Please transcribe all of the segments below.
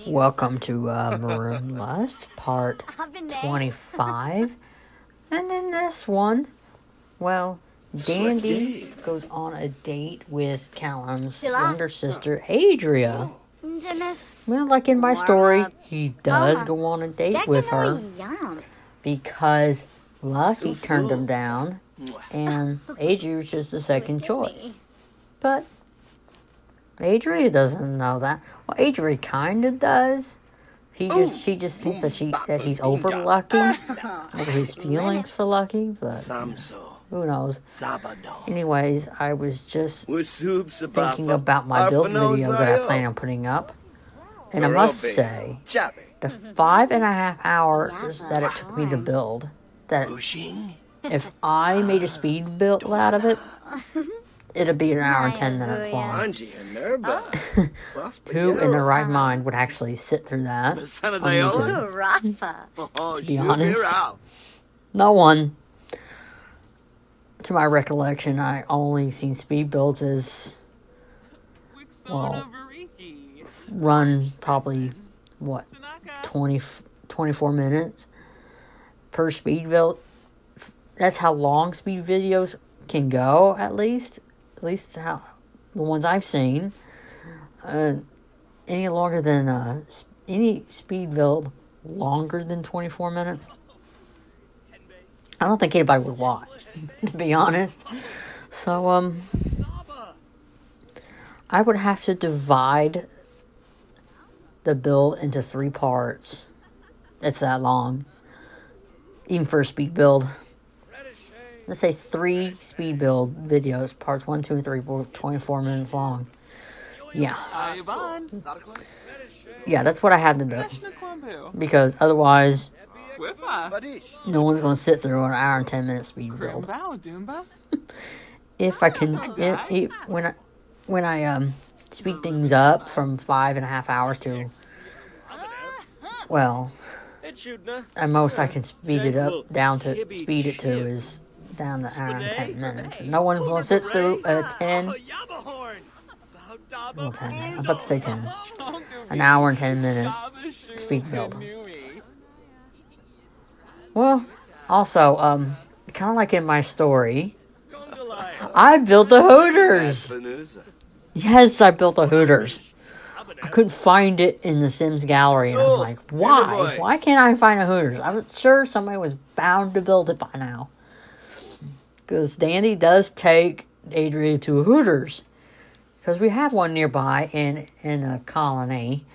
Welcome to Maroon Lust, part 25. And in this one, well, Dandy goes on a date with Callum's younger sister, Adria. Well, like in my story, he does go on a date with her because Lucky turned him down, and Adria was just a second choice. But Adria doesn't know that. Well, Adria kind of does. She just thinks that he's over Lucky, over his feelings for Lucky, but who knows. Anyways, I was just thinking about my build video that I plan on putting up, and I must say, the 5.5 hours that it took me to build, that if I made a speed build out of it, it'd be an hour and 10 minutes long. Who in their right mind would actually sit through that? To be honest, no one. To my recollection, I only seen speed builds as, well, run probably, 24 minutes per speed build. That's how long speed videos can go, at least how the ones I've seen. Any longer than any speed build longer than 24 minutes, I don't think anybody would watch, to be honest. So I would have to divide the build into 3 parts. It's that long, even for a speed build. Let's say 3 speed build videos, parts 1, 2, and 3, both 24 minutes long. Yeah. Yeah, that's what I had to do. Because otherwise, no one's going to sit through an hour and 10 minute speed build. If I can, when I speed things up from 5.5 hours to, well, at most I can speed it to is down to an hour and 10 minutes. No one's going to sit through a 10. Well, 10. I'm about to say 10. An hour and 10 minute speed build. Well, also, kind of like in my story, I built the Hooters. Yes, I built the Hooters. I couldn't find it in the Sims gallery, and I'm like, why? Why can't I find a Hooters? I was sure somebody was bound to build it by now. Because Dandy does take Adria to a Hooters. Because we have one nearby in a colony.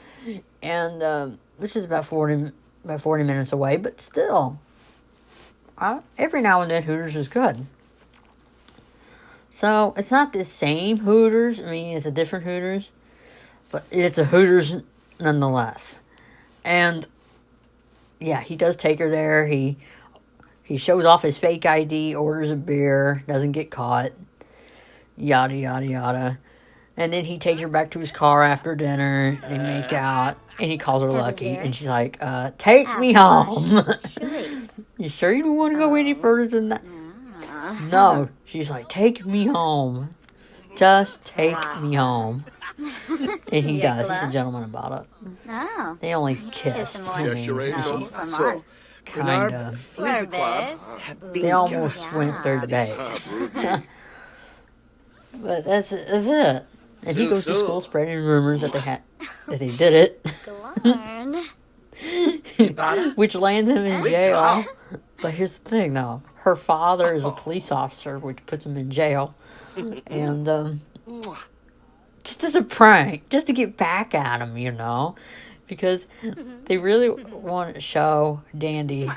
And, which is about 40 minutes away. But still, every now and then Hooters is good. So, it's not the same Hooters. I mean, it's a different Hooters. But it's a Hooters nonetheless. And, yeah, he does take her there. He shows off his fake ID, orders a beer, doesn't get caught, yada, yada, yada. And then he takes her back to his car after dinner, they make out, and he calls her Lucky, and she's like, take me home. You sure you don't want to go any further than that? No. She's like, take me home. Just take me home. And he does. He's a gentleman about it. They only kissed. Kind of. They almost went third base. But that's it. And he goes to school spreading rumors that they did it. Which lands him in jail. But here's the thing, though. Her father is a police officer, which puts him in jail. And, just as a prank. Just to get back at him, you know. Because they really want to show Dandy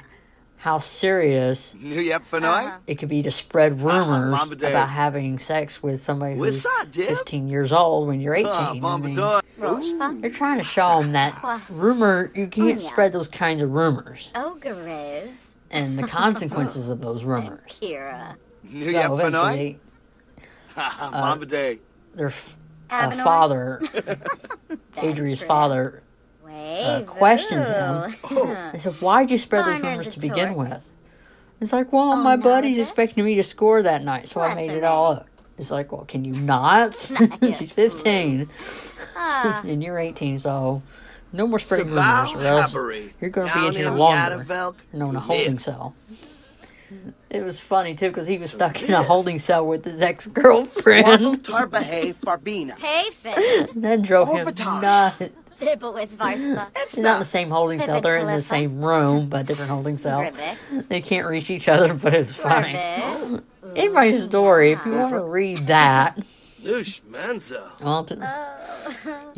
how serious it could be to spread rumors about having sex with somebody who's 15 years old when you're 18. I mean, they're trying to show him that you can't spread those kinds of rumors. And the consequences of those rumors. So eventually, their father, Adria's father, questions him. I said, why'd you spread those rumors to begin with? It's like, well, my buddy's expecting me to score that night, so I made it all up. It's like, well, can you not? She's 15. And you're 18, so No more spreading rumors, or else you're going to be in here longer. In a holding cell. It was funny, too, because he was stuck in a holding cell with his ex-girlfriend. That drove him nuts. It's not the same holding cell. They're in the same room, but different holding cell. They can't reach each other, but it's funny. In my story, if you want to read that, you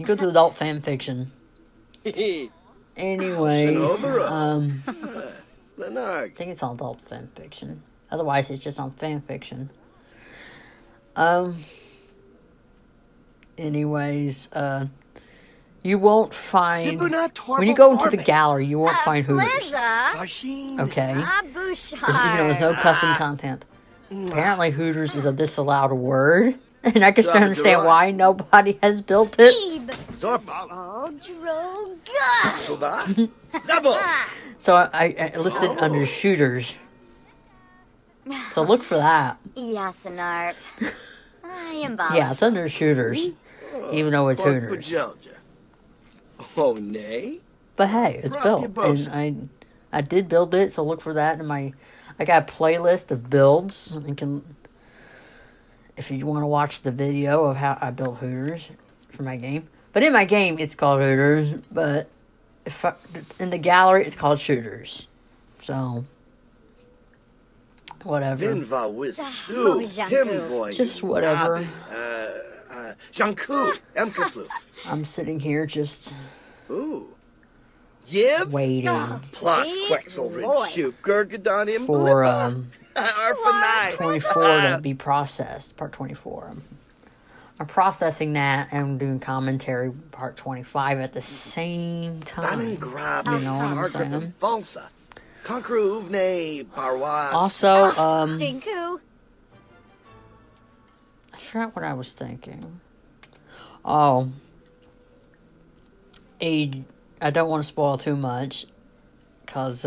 go to adult fan fiction. Anyways, I think it's all adult fan fiction. Otherwise, it's just on fan fiction. Anyways, you won't find... When you go into the gallery, you won't find Hooters. Okay? Because, there's no custom content. Apparently, Hooters is a disallowed word. And I can still understand why nobody has built it. So I listed under shooters. So look for that. Yeah, it's under shooters. Even though it's Hooters. But hey, it's built. And I did build it, so look for that in I got a playlist of builds. You can, if you want to watch the video of how I built Hooters for my game. But in my game, it's called Hooters. But in the gallery, it's called Shooters. So, whatever. Just whatever. I'm sitting here just waiting for 24 to be processed. Part 24. I'm processing that and doing commentary part 25 at the same time. You know what I'm saying? Also, I forgot what I was thinking. Oh, I don't want to spoil too much, because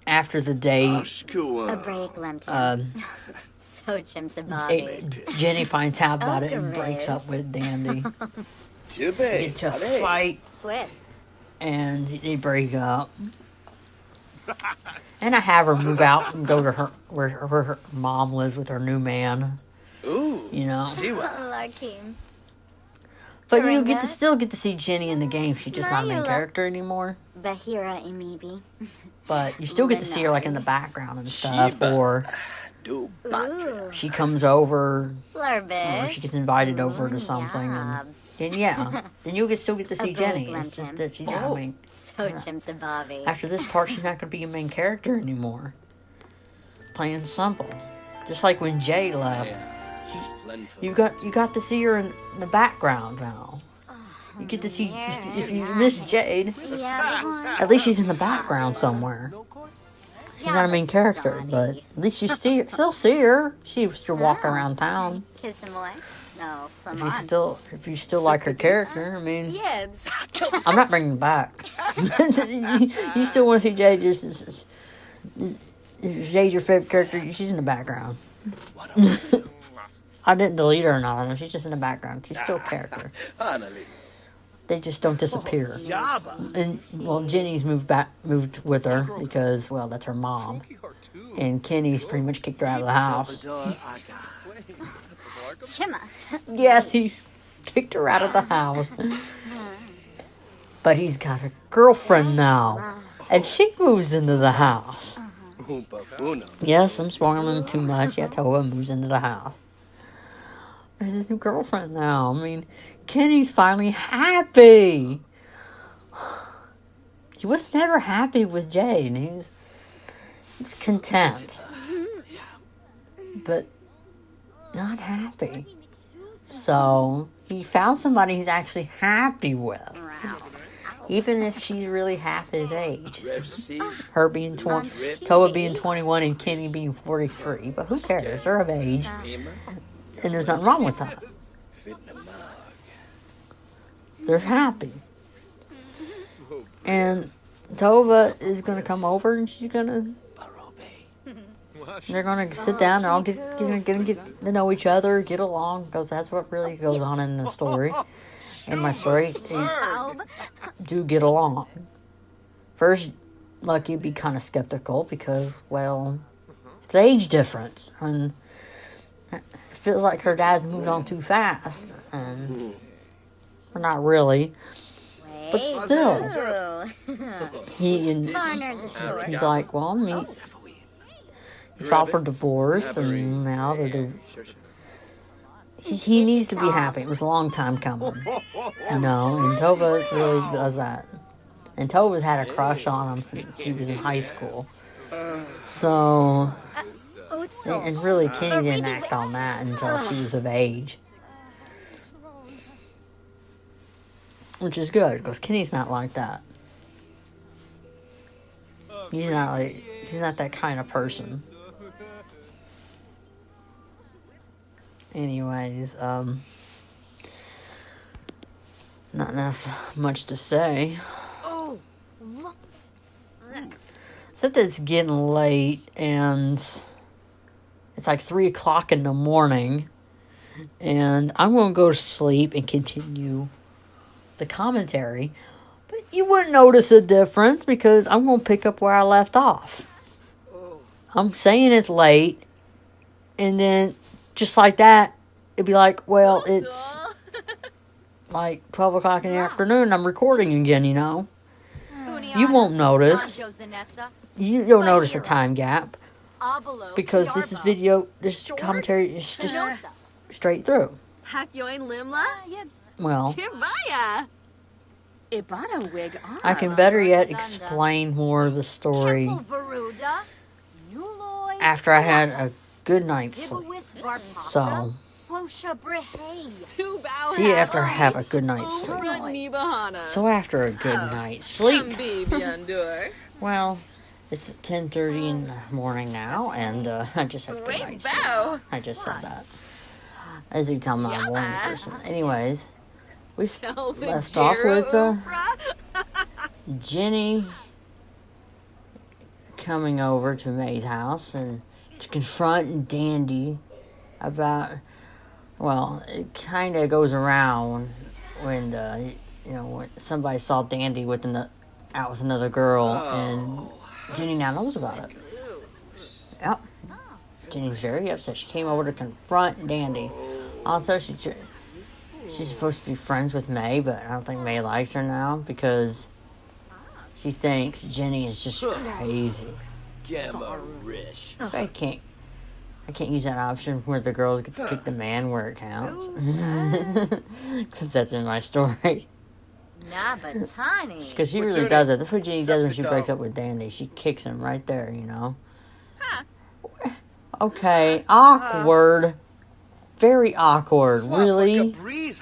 after the date, Jenny finds out about it and breaks up with Dandy. Get to a fight, and they break up. And I have her move out and go to where her mom lives with her new man. You know. But you still get to see Jenny in the game. She's just not a main character anymore. But you still get to see her like in the background and stuff, or she comes over, or she gets invited over to something, and then you still get to see Jenny. It's just that she's not main. After this part, she's not going to be a main character anymore. Plain and simple. Just like when Jay left, you got to see her in the background now. You get to see, if you miss Jade, at least she's in the background somewhere. She's not a main character, but at least you still see her. She used to walk around town. If you still like her character, I mean, I'm not bringing her back. You still want to see Jade? Just Jade's your favorite character. She's in the background. I didn't delete her or not. She's just in the background. She's still a character. They just don't disappear. And Jenny's moved with her because, well, that's her mom. And Kenny's pretty much kicked her out of the house. Yes, he's kicked her out of the house. But he's got a girlfriend now. And she moves into the house. Yes, I'm spoiling too much. Yeah, Tova moves into the house. There's his new girlfriend now. I mean, Kenny's finally happy. He was never happy with Jay, and he was content. But not happy. So he found somebody he's actually happy with. Even if she's really half his age. Her being Tova being 21 and Kenny being 43. But who cares? They're of age. And there's nothing wrong with that. They're happy. And Tova is going to come over and they're going to sit down and all get to know each other, get along, because that's what really goes on in the story. in my story do get along. First, Lucky would be kind of skeptical because, well, the age difference. And it feels like her dad's moved on too fast. And, well, not really. But still. He's like, well, he's filed for divorce, and now that he needs to be happy. It was a long time coming. And Tova really does that. And Tova's had a crush on him since she was in high school. So, and really, Kenny didn't act on that until she was of age. Which is good, because Kenny's not like that. He's not that kind of person. Anyways, not much to say. Except that it's getting late, and it's like 3 o'clock in the morning, and I'm going to go to sleep and continue the commentary. But you wouldn't notice a difference, because I'm going to pick up where I left off. I'm saying it's late, and then just like that, it'd be like, well, it's like 12 o'clock in the afternoon, I'm recording again, You won't notice. You don't notice a time gap, because this commentary is just straight through. Well, I can better yet explain more of the story after I had a good night's sleep. So, see after I have a good night's sleep. So after a good night's sleep, well, it's 10:30 in the morning now, and I just had a good night's sleep. I just said that. As you can tell, I'm not a morning person. Anyways, we left off with Jenny coming over to May's house and to confront Dandy about, well, it kind of goes around when when somebody saw Dandy out with another girl, and Jenny now knows about it. Yep. Jenny's very upset. She came over to confront Dandy. Also, she's supposed to be friends with May, but I don't think May likes her now because she thinks Jenny is just crazy. I can't use that option where the girls get to kick the man where it counts. Because that's in my story. Because she really does it. That's what Jenny does when she breaks up with Dandy. She kicks him right there, Okay, awkward. Very awkward, really. His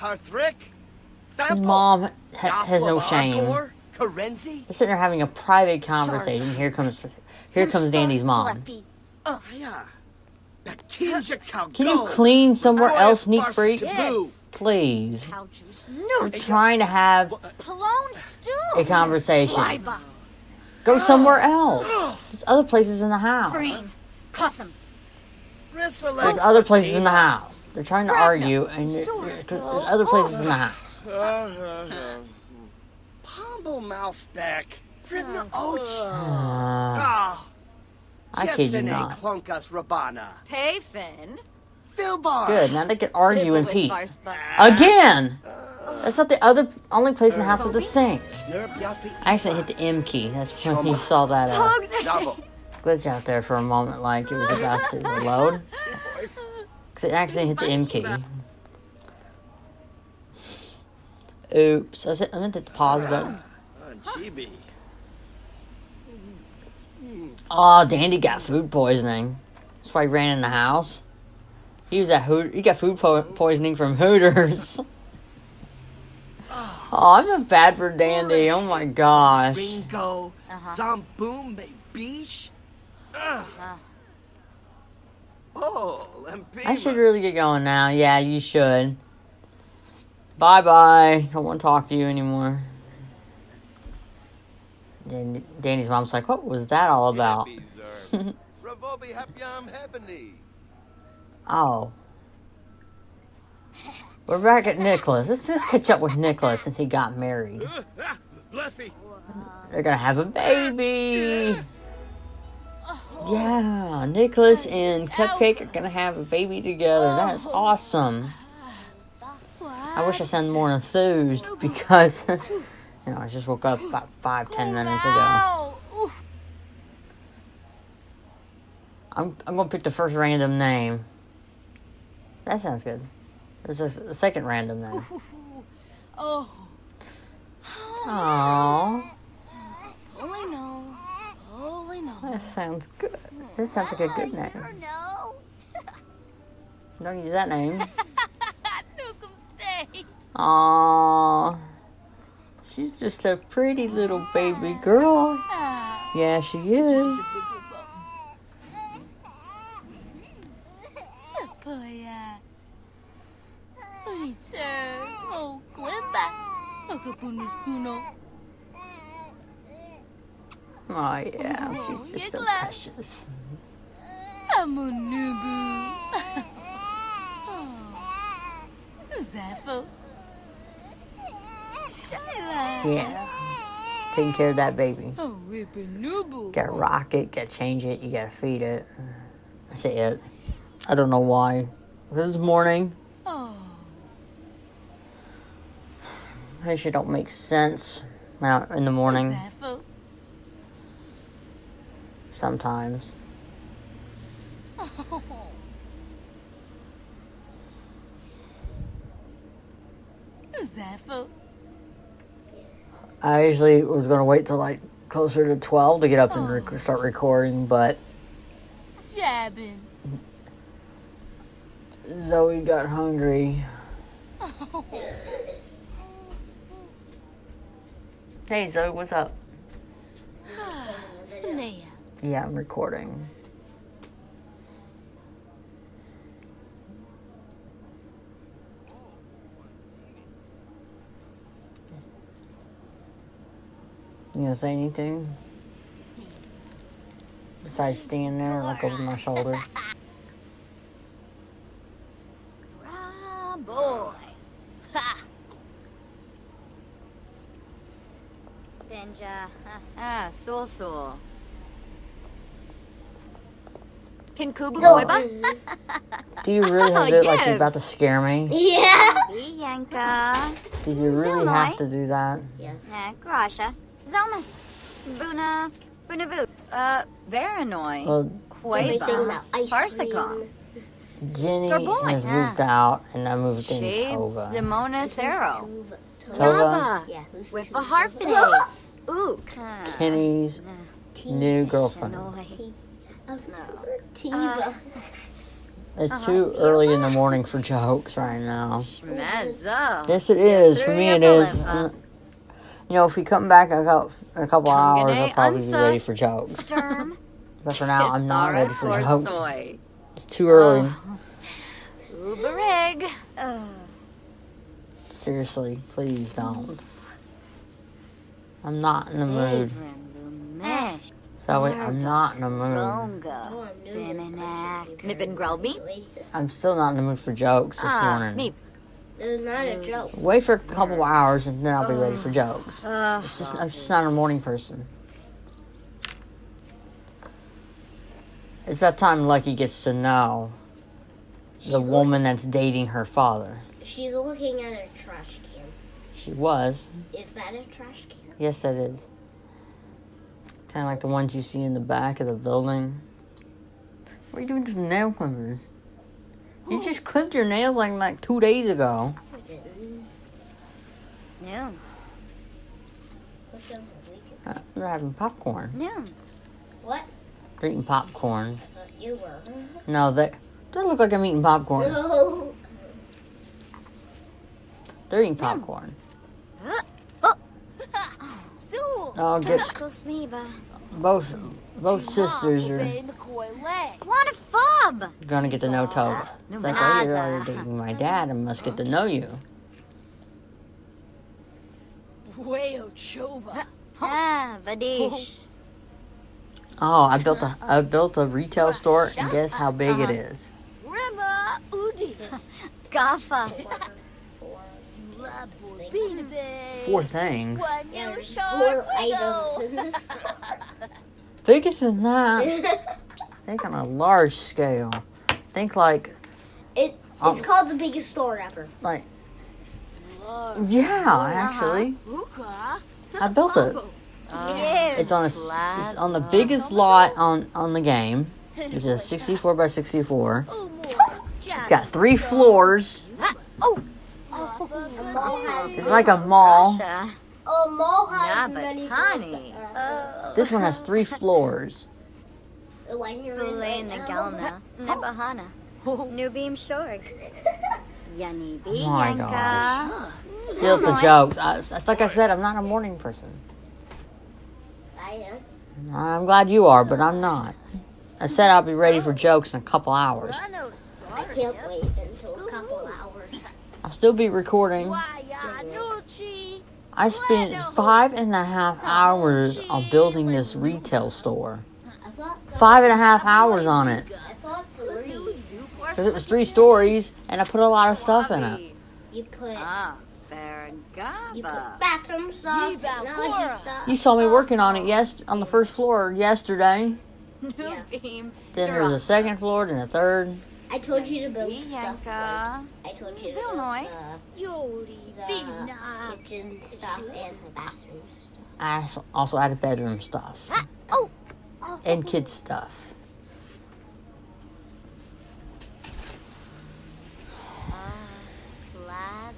mom has no shame. They're sitting there having a private conversation. Here comes Dandy's mom. Can you clean somewhere else, neat freak? Please. We're trying to have a conversation. Go somewhere else. There's other places in the house. There's other places in the house. They're trying to argue, and there's other places in the house. I kid you not. Good, now they can argue in peace. Again! That's not the only place in the house with the sink. I actually hit the M key. That's when you saw that glitch out there for a moment, like it was about to load. Because it actually hit the M key. Oops. I meant to hit the pause button. Oh, Dandy got food poisoning. That's why he ran in the house. He got food poisoning from Hooters. Oh, I feel bad for Dandy. Oh my gosh. I should really get going now. Yeah, you should. Bye-bye. Don't want to talk to you anymore. Then Danny's mom's like, what was that all about? Oh. We're back at Nicholas. Let's just catch up with Nicholas since he got married. They're gonna have a baby. Yeah, Nicholas and Cupcake are gonna have a baby together. That's awesome. I wish I sounded more enthused because, I just woke up about 5-10 minutes ago. I'm gonna pick the first random name. That sounds good. There's a second random name. Aww. That sounds good. That sounds like a good name. Don't use that name. Aww. She's just a pretty little baby girl. Yeah, she is. Oh yeah, she's just so precious. Yeah, taking care of that baby. Gotta rock it, gotta change it, you gotta feed it. That's it. I don't know why. This is morning. That shit don't make sense out in the morning. Sometimes. I usually was going to wait till like closer to 12 to get up and start recording, but Zoe got hungry. Hey Zoe, what's up? Yeah, I'm recording. You gonna say anything? Besides standing there, like over my shoulder? Boy. Ha. Benja. So. Can Kubu Boiba? Do you really have to, like, you're about to scare me? Yeah. Yanka. Did you really have to do that? Yes. Grasha. Zelmas. Bunavu. Veranoi. Well, Quava. Parsicon. Jenny has moved out, and I moved in Tova. Simona Sero. Tova? Yeah. With a harfine. Ooh. Kenny's new girlfriend. Tova. It's too early in the morning for jokes right now. Schmezzo. Yes, it is. For me, it is. If we come back in a couple hours, I'll probably be ready for jokes. But for now, I'm not ready for jokes. It's too early. Uberig. Seriously, please don't. I'm not in the mood. Zoe, I'm not in the mood. I'm still not in the mood for jokes this morning. It's not a joke. Wait for a couple hours and then I'll be ready for jokes. I'm just not a morning person. It's about time Lucky gets to know the woman that's dating her father. She's looking at a trash can. She was. Is that a trash can? Yes, that is. Kind of like the ones you see in the back of the building. What are you doing to the nail clippers? You just clipped your nails like 2 days ago. I didn't. No. They're having popcorn. No. What? They're eating popcorn. You were. No, they look like I'm eating popcorn. No. They're eating popcorn. Oh, both sisters are Want a fob? gonna get to know Tova. It's like, oh, you're already dating my dad. I must get to know you. Vadish. Oh, I built a retail store, and guess how big it is? Gaffa. things. 4 things. Yeah, there's 4 items in this. Bigger than that. Think on a large scale. Think like, It's called the biggest store ever. like, yeah, actually. I built it. It's on the biggest lot on the game, which is 64 by 64. It's got 3 floors. It's like a mall. Oh, mall has Yeah, many but tiny. This one has 3 floors. When you're in Kulen na galna, nebahana. Nubim shorg. Yani Oh my bianca. gosh. Still the jokes. It's like I said, I'm not a morning person. I am. I'm glad you are, but I'm not. I said I'll be ready for jokes in a couple hours. I can't wait until a couple hours. I'll still be recording. I spent 5.5 hours on building this retail store. I thought 5.5 hours on it. I thought 3. Because it was 3 stories, and I put a lot of stuff in it. You put Vergaba. bathroom stuff, technology stuff. You saw me working on it on the first floor yesterday. Nubim. Then there was a 2nd floor, then a 3rd. I told you to build stuff. Bianca. I told you to build Zilnoy. the kitchen stuff and the bathroom stuff. I also added bedroom stuff. Oh. And kids stuff. Plaza.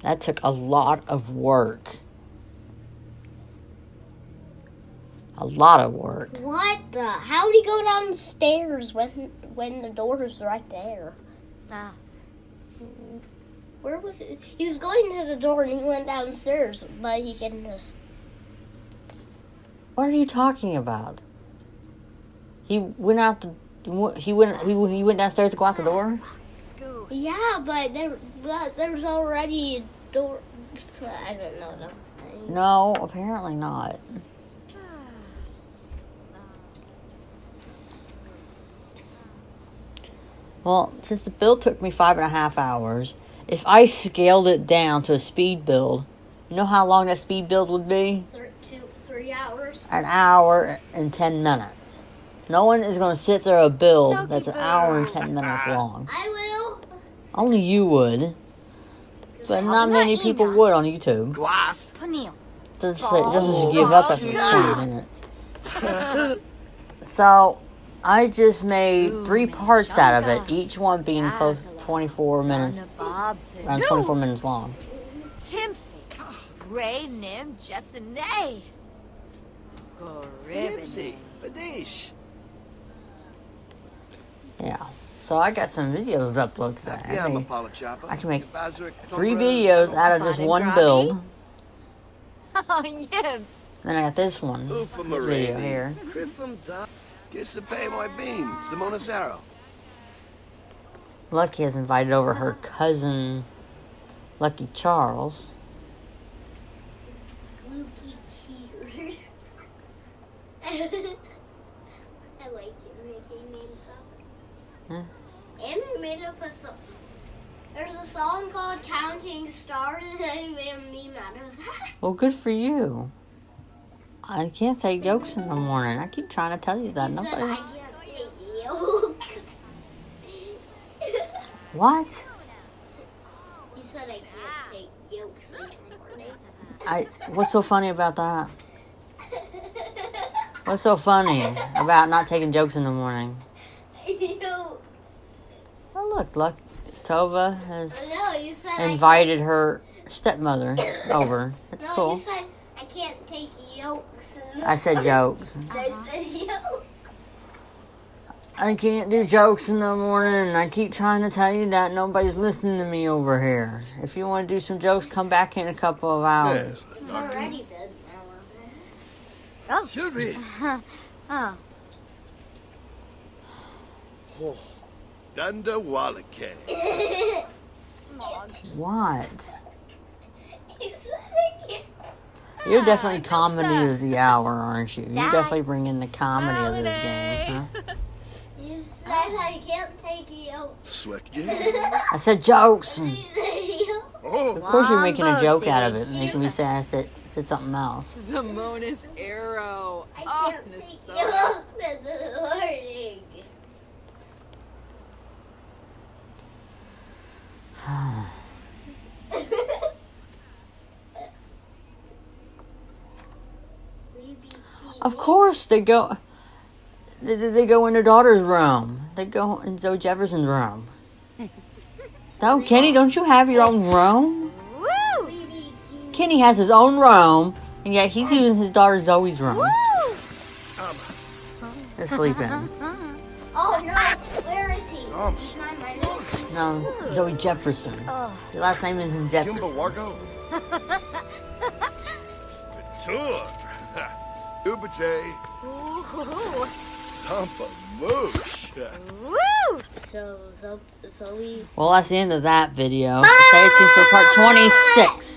That took a lot of work. A lot of work. What the? How would he go down the stairs when the door is right there? Ah. Where was it? He was going to the door and he went downstairs, but he can just. What are you talking about? He went out he went downstairs to go out the door? Scoot. Yeah, but there's already a door. I don't know what I'm saying. No, apparently not. Well, since the build took me 5.5 hours, if I scaled it down to a speed build, you know how long that speed build would be? 3 hours. An hour and 10 minutes. No one is going to sit there a build that's an hour and 10 minutes long. I will. Only you would. But not many people would on YouTube. Panil. Doesn't give up after 20 minutes. So, I just made 3 parts out of it, each one being close to 24 minutes, around 24 minutes long. Timfik. Bray nim Jessenay. Goribine. Badish. Yeah. So I got some videos to upload today. I can make 3 3 videos out of just one build. Oh, yes. Then I got this one, this video here. Lucky has invited over her cousin, Lucky Charles. Lukey cheater. I like it making names up. Huh? And I made up a song. There's a song called Counting Stars, and I made a meme out of that. Well, good for you. I can't take jokes in the morning. I keep trying to tell you that. You said I Nobody. can't take yolks. What? You said I can't take yolks in the morning. What's so funny about that? What's so funny about not taking jokes in the morning? You know, Oh, look, Tova has no, you said invited her stepmother over. That's No, cool. you said I can't take yolks. In the I said jokes. I said yolks. I can't do jokes in the morning. I keep trying to tell you that nobody's listening to me over here. If you want to do some jokes, come back in a couple of hours. It's already been an hour. Shuri. Oh. Oh. Dunda Wallake. What? You said I can't. You're definitely comedy of the hour, aren't you? You definitely bring in the comedy of this game, huh? You said I can't take yolks. Swekje. I said jokes. You said yolks. Oh, Of course you're making a joke out of it and making me say I said something else. Zamona's arrow. I Oh, can't pick you Nasara. up in the morning. Of course they go. They go in their daughter's room. They go in Zoe Jefferson's room. No, Kenny, don't you have your own room? Woo! Kenny has his own room, and yet he's using his daughter Zoe's room to sleep in. Oh no, where is he? Tom. He's not my nose. No, Zoe Jefferson. Your last name isn't Jefferson. Kimba Wargo. Tour. Ubate. Ooh. Tampa Moosh. Woo! So Zoe. Well, that's the end of that video. Stay tuned for part 26.